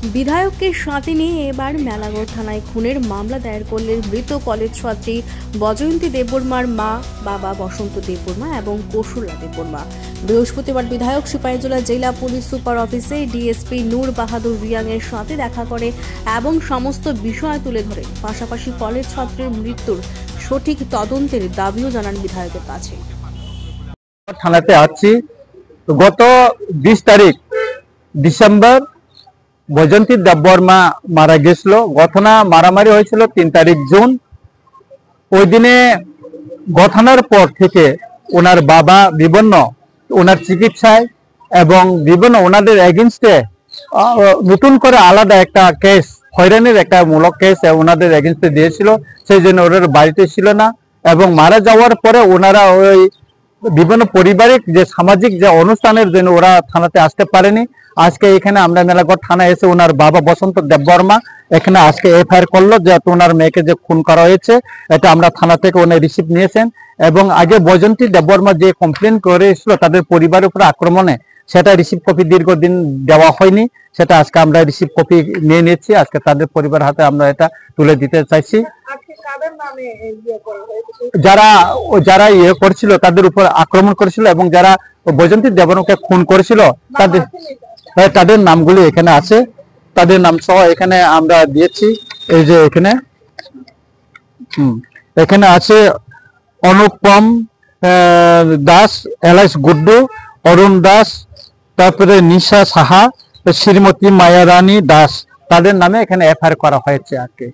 বিধায়ককে সাথে নিয়ে এবার মেলাঘর থানায় খুনের মামলা দায়ের করলেন মৃত কলেজ ছাত্রী বজয়ন্তী দেববর্মার মা, বাবা বসন্ত দেববর্মা এবং কৌশল্যা দেববর্মা। বৃহস্পতিবার বিধায়ক সিপাহীজলা জেলা পুলিশ সুপার অফিসে ডিএসপি নূর বাহাদুর রিয়াং এর সাথে দেখা করে এবং সমস্ত বিষয় তুলে ধরে, পাশাপাশি কলেজ ছাত্রীর মৃত্যুর সঠিক তদন্তের দাবিও জানান বিধায়কের কাছে। থানাতে আছি। গত 20 তারিখ ডিসেম্বর বৈজয়ন্তী দেববর্মা মারা গেছিল। ঘটনা মারামারি হয়েছিল 3 তারিখ জুন। ওই দিনে ঘটনার পর থেকে ওনার বাবা বিভিন্ন ওনার চিকিৎসায় এবং বিভিন্ন ওনাদের এগেইনস্টে নতুন করে আলাদা একটা কেস, হয়রানির একটা মূলক কেস ওনাদের এগেইনস্টে দিয়েছিল। সেই জন্য ওনার বাড়িতে ছিল না এবং মারা যাওয়ার পরে ওনারা ওই বিভিন্ন পারিবারিক যে সামাজিক যে অনুষ্ঠানের জন্য ওরা থানাতে আসতে পারেনি। আজকে এখানে আমরা মেলাঘর থানায় এসে ওনার বাবা বসন্ত দেববর্মা এখানে আজকে এফআইআর করলো যে ওনার মেয়েকে যে খুন করা হয়েছে, এটা আমরা থানা থেকে উনি রিসিভ নিয়েছেন। এবং আগে বৈজয়ন্তী দেববর্মা যে কমপ্লেন করেছিল তাদের পরিবারের উপর আক্রমণে, সেটা রিসিভ কপি দীর্ঘদিন দেওয়া হয়নি, সেটা আজকে আমরা রিসিভ কপি নিয়ে নিয়েছি। আজকে তাদের পরিবার হাতে আমরা এটা তুলে দিতে চাইছি। যারা যারা ইয়ে করছিল তাদের উপর আক্রমণ করেছিল এবং যারা বৈজয়ন্তী দেববর্মাকে খুন করেছিল তাদের নামগুলি এখানে আছে, তাদের নাম সহ এখানে আমরা দিয়েছি। এই যে এখানে এখানে আছে অনুপম দাস, এলাইস গুড্ডু, অরুণ দাস, তারপরে নিশা সাহা, শ্রীমতী মায়ারানী দাস, তাদের নামে এখানে এফআইআর করা হয়েছে আর কি।